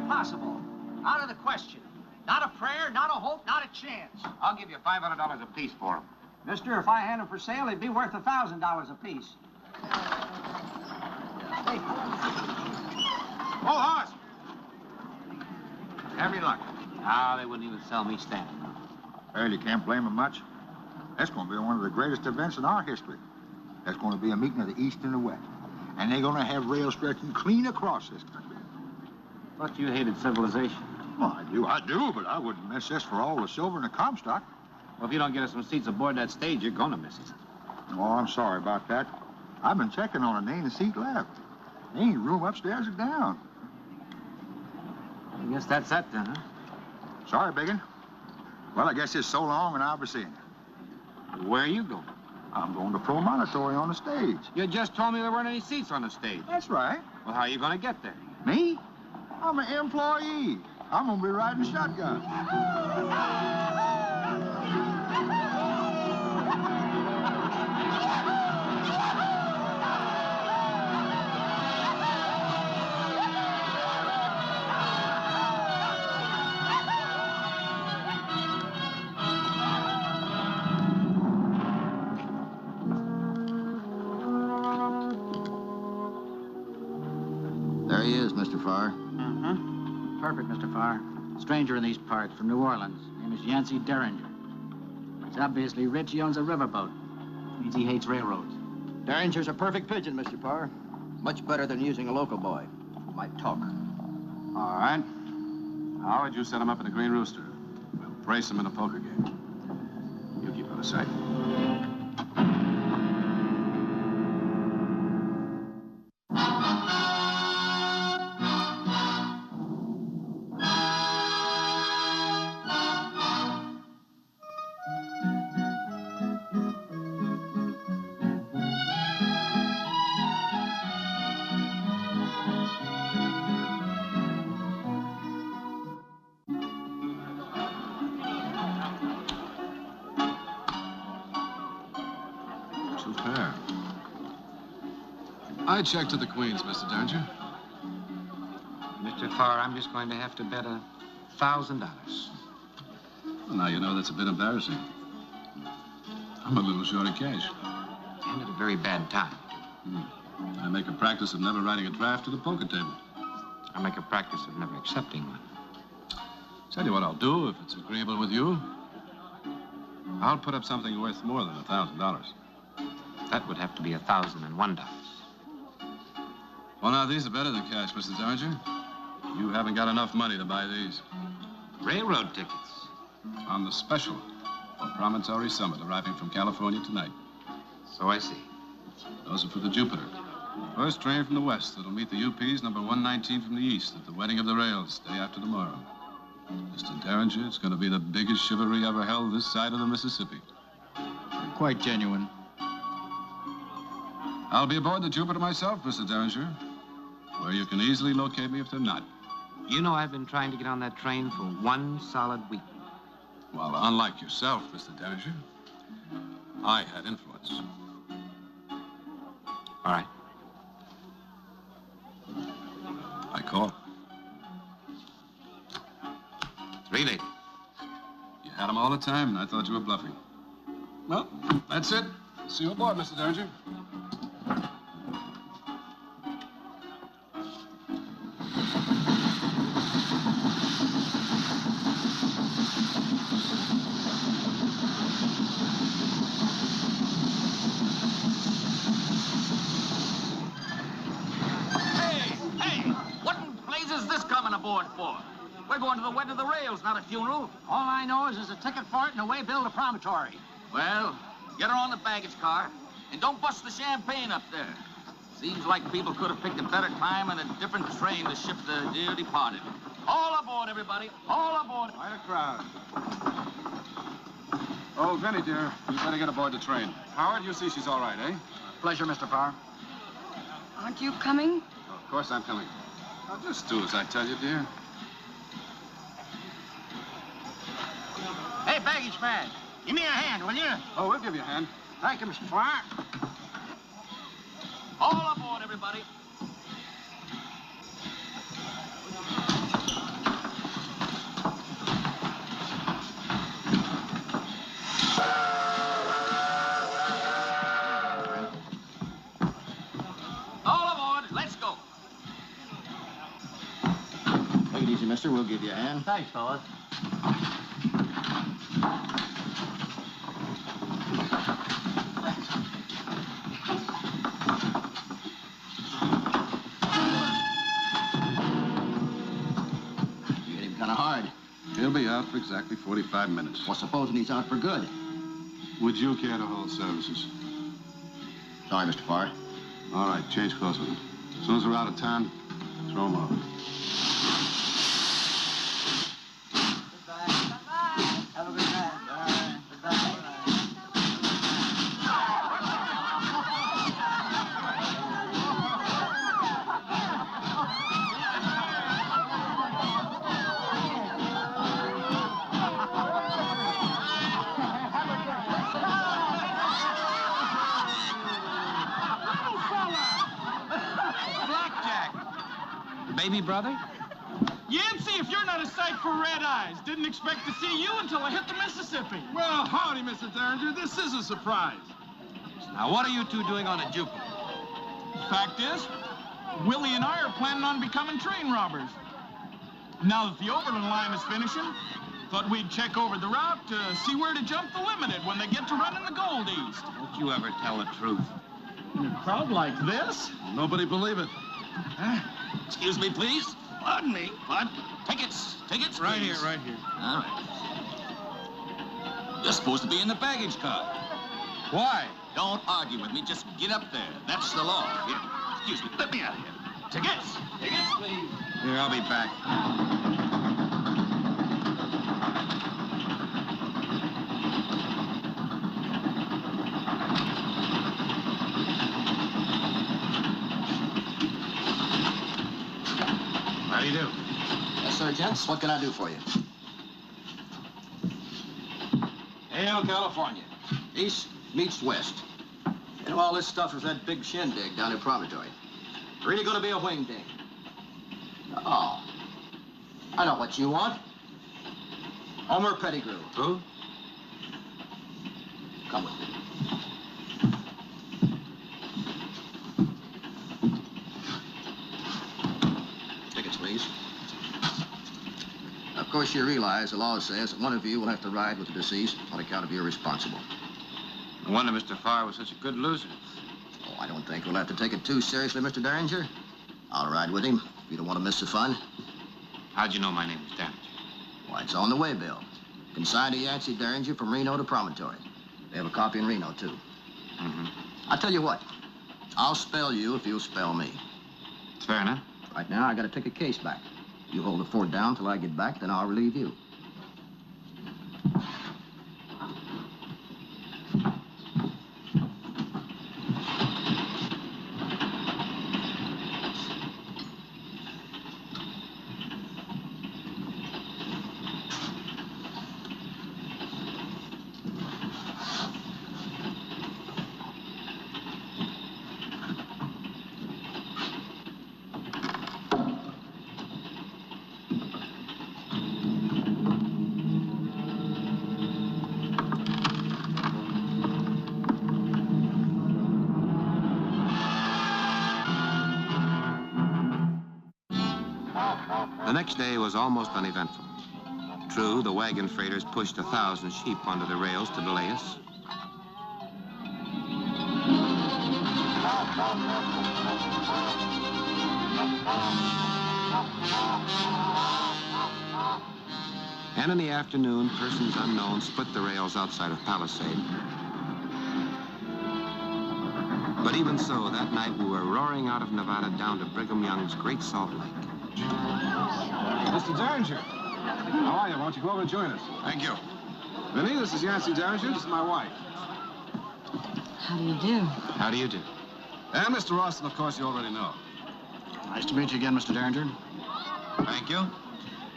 Impossible. Out of the question. Not a prayer, not a hope, not a chance. I'll give you $500 apiece for them. Mister, if I had them for sale, they'd be worth $1,000 apiece. Hey. Oh, horse! Every luck. Ah, they wouldn't even sell me standing. Well, you can't blame them much. That's going to be one of the greatest events in our history. That's going to be a meeting of the East and the West. And they're going to have rails stretching clean across this country. Thought you hated civilization. Well, I do, but I wouldn't miss this for all the silver and the Comstock. Well, if you don't get us some seats aboard that stage, you're going to miss it. Oh, I'm sorry about that. I've been checking on it. There ain't a seat left. There ain't room upstairs or down. I guess that's that then, huh? Sorry, Biggin. Well, I guess it's so long and I'll be seeing you. Where are you going? I'm going to Promontory on the stage. You just told me there weren't any seats on the stage. That's right. Well, how are you going to get there? Me? I'm an employee. I'm going to be riding shotgun. There he is, Mr. Farr. Perfect, Mr. Farr. Stranger in these parts, from New Orleans. Name is Yancy Derringer. He's obviously rich. He owns a riverboat. Means he hates railroads. Derringer's a perfect pigeon, Mr. Farr. Much better than using a local boy who might talk. All right. Howard, you set him up in a green rooster. We'll brace him in a poker game. You keep out of sight. I checked to the Queens, Mr. Derringer. Mr. Farr, I'm just going to have to bet $1,000. Well, now, you know, that's a bit embarrassing. I'm a little short of cash. And at a very bad time. I make a practice of never writing a draft at a poker table. I make a practice of never accepting one. Tell you what I'll do, if it's agreeable with you. I'll put up something worth more than $1,000. That would have to be $1,001. Well, now, these are better than cash, Mr. Derringer. You haven't got enough money to buy these. Railroad tickets. On the special for Promontory Summit, arriving from California tonight. So I see. Those are for the Jupiter. First train from the west that'll meet the UP's number 119 from the east at the wedding of the rails, day after tomorrow. Mr. Derringer, it's going to be the biggest chivalry ever held this side of the Mississippi. Quite genuine. I'll be aboard the Jupiter myself, Mr. Derringer, where you can easily locate me if they're not. You know, I've been trying to get on that train for 1 solid week. Well, unlike yourself, Mr. Derringer, I had influence. All right. I call. 3 ladies. You had them all the time, and I thought you were bluffing. Well, that's it. See you aboard, Mr. Derringer. We're going to the wedding of the rails, not a funeral. All I know is there's a ticket for it and a way bill to Promontory. Well, get her on the baggage car, and don't bust the champagne up there. Seems like people could have picked a better time and a different train to ship the dear departed. All aboard, everybody. All aboard. Quite a crowd. Oh, Granny, dear, you better get aboard the train. Howard, you see she's all right, eh? Pleasure, Mr. Farr. Aren't you coming? Oh, of course I'm coming. Now, just do as I tell you, dear. Hey, baggage man, give me a hand, will you? Oh, we'll give you a hand. Thank you, Mr. Farr. All aboard, everybody. mister. We'll give you a hand. Thanks, fellas. You hit him kind of hard. He'll be out for exactly 45 minutes. Well, supposing he's out for good. Would you care to hold services? Sorry, Mr. Farr. All right, change clothes with him. As soon as we're out of town, throw him over. Have a good night. Baby brother? Yancy, if you're not a sight for red eyes, didn't expect to see you until I hit the Mississippi. Well, howdy, Mr. Derringer. This is a surprise. Now, what are you two doing on a Jupiter? Fact is, Willie and I are planning on becoming train robbers. Now that the Overland line is finishing, thought we'd check over the route to see where to jump the limited when they get to running the gold east. Don't you ever tell the truth. In a crowd like this? Nobody believe it. Excuse me, please. Pardon me. What? Tickets, Right please. here, right here. All right. You're supposed to be in the baggage car. Why? Don't argue with me. Just get up there. That's the law. Here. Excuse me. Let me out of here. Tickets, please. Here, I'll be back. How do you do? Yes, sir, gents. What can I do for you? Hail, California. East meets west. You know, all this stuff is that big shindig down in Promontory. Really gonna be a wingding. Oh. I know what you want. Homer Pettigrew. Who? Come with me. Tickets, please. Of course, you realize the law says that one of you will have to ride with the deceased on account of you're responsible. No wonder Mr. Farr was such a good loser. Oh, I don't think we'll have to take it too seriously, Mr. Derringer. I'll ride with him if you don't want to miss the fun. How'd you know my name was Derringer? Why, it's on the way bill. Consigned to Yancy Derringer from Reno to Promontory. They have a copy in Reno, too. Mm-hmm. I'll tell you what. I'll spell you if you'll spell me. Fair enough. Right now, I got to take a case back. You hold the fort down till I get back, then I'll relieve you. The next day was almost uneventful. True, the wagon freighters pushed 1,000 sheep onto the rails to delay us. And in the afternoon, persons unknown split the rails outside of Palisade. But even so, that night we were roaring out of Nevada down to Brigham Young's Great Salt Lake. Mr. Derringer. How are you? Why don't you go over and join us? Thank you. Vinny, this is Yancy Derringer. This is my wife. How do you do? How do you do? And Mr. Austin, of course, you already know. Nice to meet you again, Mr. Derringer. Thank you.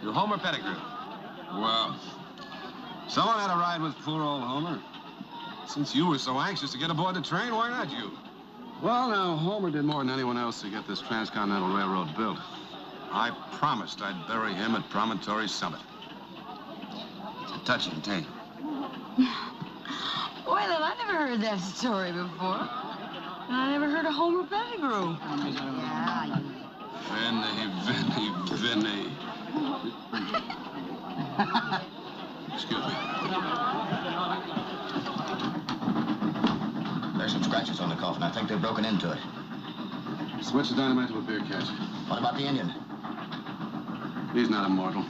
You Homer Pettigrew. Well, someone had to ride with poor old Homer. Since you were so anxious to get aboard the train, why not you? Well, now, Homer did more than anyone else to get this transcontinental railroad built. I promised I'd bury him at Promontory summit. It's a touching tale. Well, I never heard that story before. And I never heard of Homer Pettigrew. Yeah, Vinny. Excuse me. There's some scratches on the coffin. I think they've broken into it. Switch the dynamite to a beer catch. What about the Indian? He's not immortal.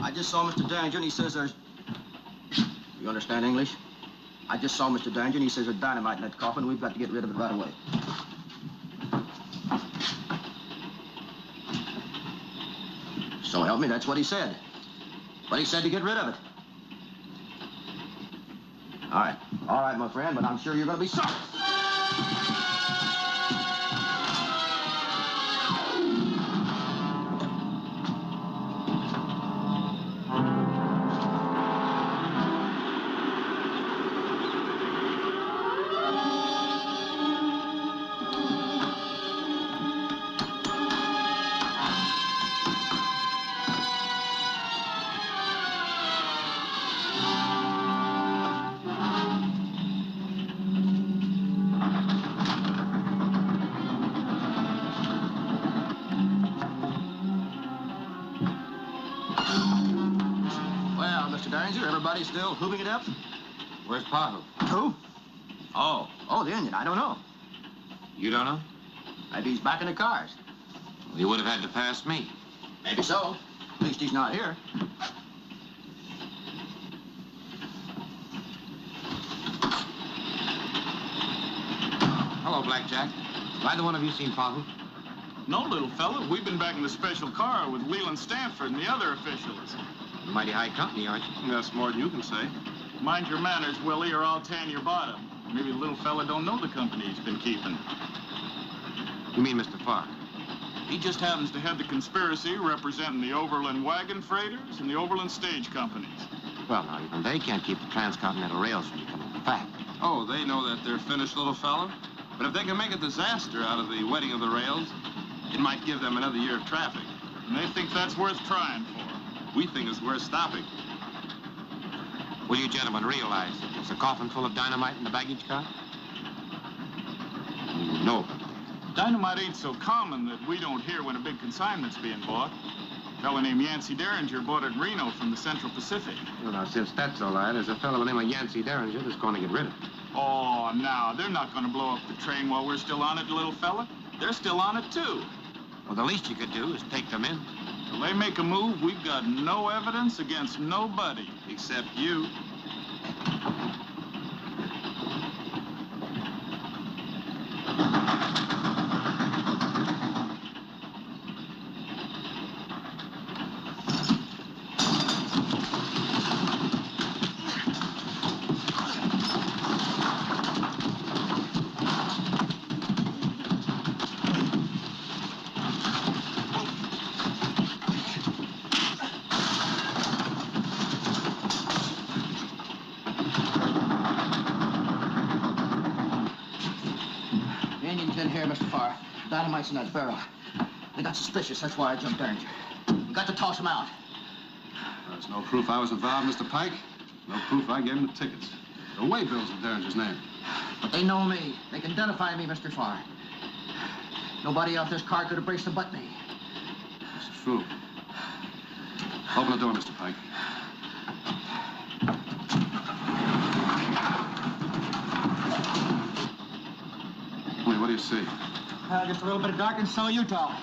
I just saw Mr. Derringer, and he says there's... You understand English? I just saw Mr. Derringer, and he says there's dynamite in that coffin. We've got to get rid of it right away. So help me, that's what he said. But he said to get rid of it. All right, my friend, but I'm sure you're going to be sorry. Everybody still hooving it up? Where's Pahu? Who? Oh, the Indian. I don't know. You don't know? Maybe he's back in the cars. Well, he would have had to pass me. Maybe so. At least he's not here. Hello, Blackjack. Either one of you seen Pahu? No, little fella. We've been back in the special car with Leland Stanford and the other officials. Mighty high company, aren't you? That's more than you can say. Mind your manners, Willie, or I'll tan your bottom. Maybe the little fella don't know the company he's been keeping. You mean Mr. Farr? He just happens to head the conspiracy representing the overland wagon freighters and the overland stage companies. Well, now, even they can't keep the transcontinental rails from becoming a fact. Oh, they know that they're finished, little fella. But if they can make a disaster out of the wetting of the rails, it might give them another year of traffic. And they think that's worth trying for. We think it's worth stopping. Will you gentlemen realize that there's a coffin full of dynamite in the baggage car? No. Dynamite ain't so common that we don't hear when a big consignment's being bought. A fellow named Yancy Derringer bought it in Grjngo from the Central Pacific. Well, now, since that's all right, there's a fellow by the name of Yancy Derringer that's going to get rid of it. Oh, now, they're not going to blow up the train while we're still on it, little fella. They're still on it, too. Well, the least you could do is take them in. Till they make a move, we've got no evidence against nobody except you. Dynamite's in that barrel. They got suspicious, that's why I jumped Derringer. You got to toss him out. There's no proof I was involved, Mr. Pike. No proof I gave him the tickets. The way bills in Derringer's name. But they know me. They can identify me, Mr. Farr. Nobody off this car could have braced them but me. This is true. Open the door, Mr. Pike. Wait, what do you see? Just a little bit of dark in South Utah.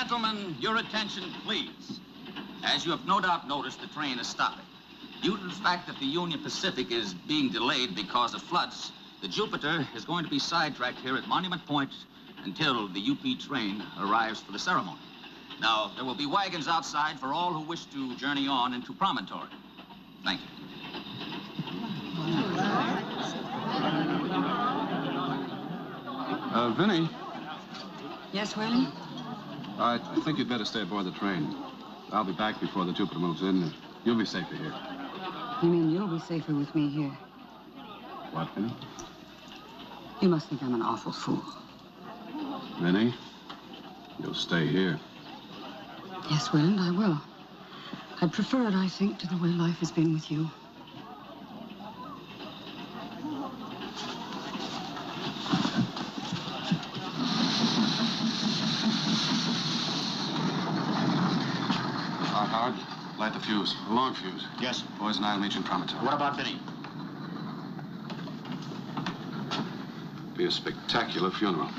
Gentlemen, your attention, please. As you have no doubt noticed, the train is stopping. Due to the fact that the Union Pacific is being delayed because of floods, the Jupiter is going to be sidetracked here at Monument Point until the UP train arrives for the ceremony. Now, there will be wagons outside for all who wish to journey on into Promontory. Thank you. Vinny, Yes, Willie? I think you'd better stay aboard the train. I'll be back before the Jupiter moves in. You'll be safer here. You mean you'll be safer with me here? What, Vinny? You must think I'm an awful fool. Vinny, you'll stay here. Yes, Will, and I will. I'd prefer it, I think, to the way life has been with you. Howard, light the fuse. A long fuse. Yes. Boys and I'll meet you in Promontory. What about Vinny? Be a spectacular funeral.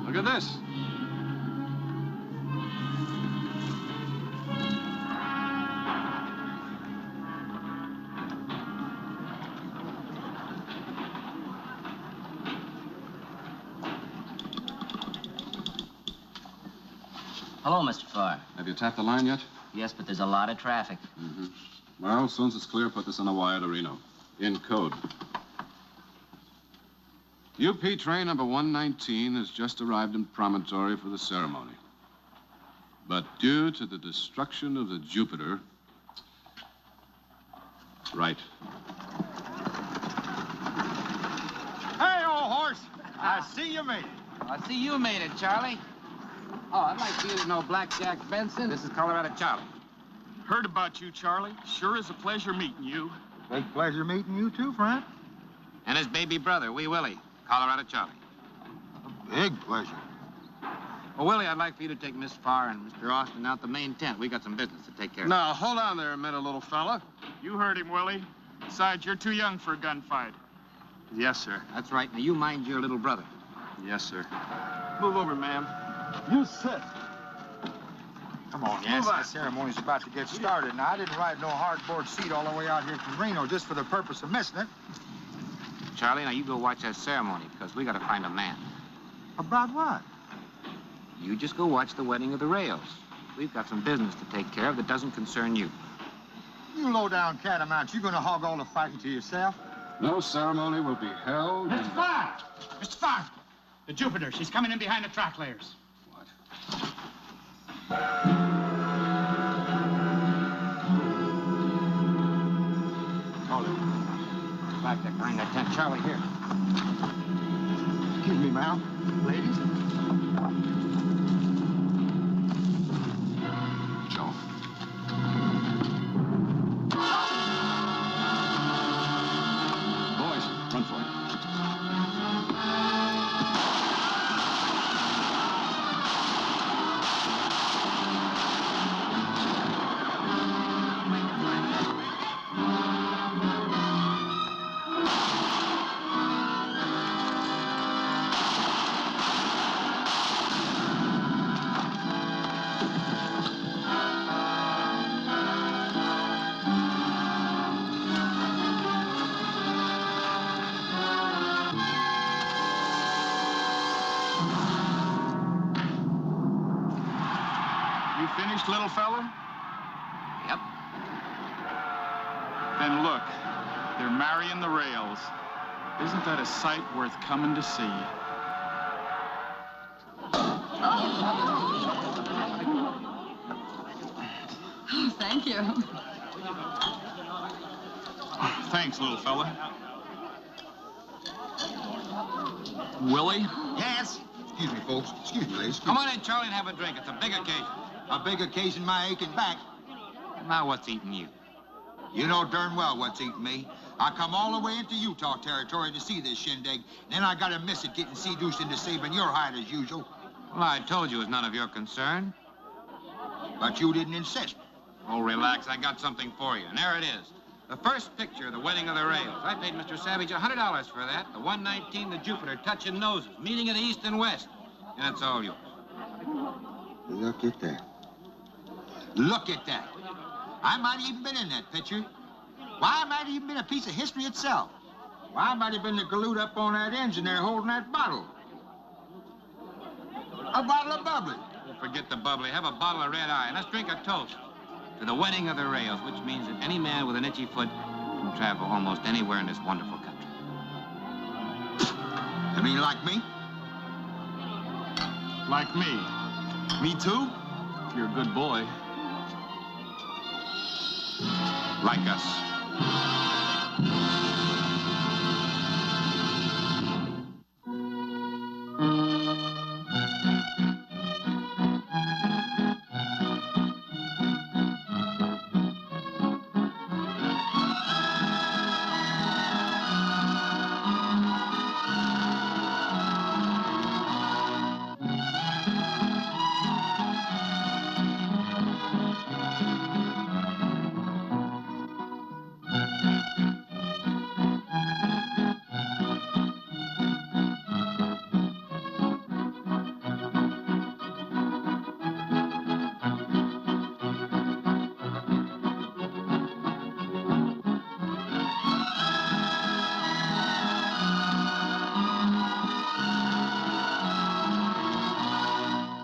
Look at this. Hello, Mr. Farr. Have you tapped the line yet? Yes, but there's a lot of traffic. Mm-hmm. Well, as soon as it's clear, put this on a wire to Reno. In code. UP train number 119 has just arrived in Promontory for the ceremony. But due to the destruction of the Jupiter... Right. Hey, old horse! I see you made it. I see you made it, Charlie. Oh, I'd like for you to know Blackjack Benson. This is Colorado Charlie. Heard about you, Charlie. Sure is a pleasure meeting you. Big pleasure meeting you too, friend. And his baby brother, Wee Willie, Colorado Charlie. A big pleasure. Well, Willie, I'd like for you to take Miss Farr and Mr. Austin out the main tent. We got some business to take care of. Now, hold on there a minute, little fella. You heard him, Willie. Besides, you're too young for a gunfight. Yes, sir. That's right. Now, you mind your little brother. Yes, sir. Move over, ma'am. You sit. Come on, Yancy. The ceremony's about to get started. Now, I didn't ride no hardboard seat all the way out here from Reno just for the purpose of missing it. Charlie, now you go watch that ceremony, because we got to find a man. About what? You just go watch the wedding of the rails. We've got some business to take care of that doesn't concern you. You low-down catamount, you gonna hog all the fighting to yourself? No ceremony will be held... Mr. Farr! Mr. Farr! The Jupiter, she's coming in behind the track layers. What? Hold it. Back there behind that tent. Charlie, here. Excuse me, ma'am. Ladies? Joe. Boys, run for it. little fella? Yep. Then look, they're marrying the rails. Isn't that a sight worth coming to see? Oh, thank you. Thanks, little fella. Willie? Yes? Excuse me, folks. Excuse me, ladies. Come on in, Charlie, and have a drink. It's a big occasion. A big occasion, my aching back. Now what's eating you? You know darn well what's eating me. I come all the way into Utah territory to see this shindig. Then I gotta miss it getting seduced into saving your hide as usual. Well, I told you it was none of your concern. But you didn't insist. Oh, relax. I got something for you. And there it is. The first picture of the wedding of the rails. I paid Mr. Savage $100 for that. The 119, the Jupiter, touching noses, meeting at east and west. And it's all yours. Look at that. Look at that. I might have even been in that picture. Why, I might have even been a piece of history itself. Why, I might have been the glued up on that engine there holding that bottle. A bottle of bubbly. Oh, forget the bubbly. Have a bottle of red eye. And let's drink a toast to the wedding of the rails, which means that any man with an itchy foot can travel almost anywhere in this wonderful country. You mean like me? Like me. Me too? If you're a good boy. Like us.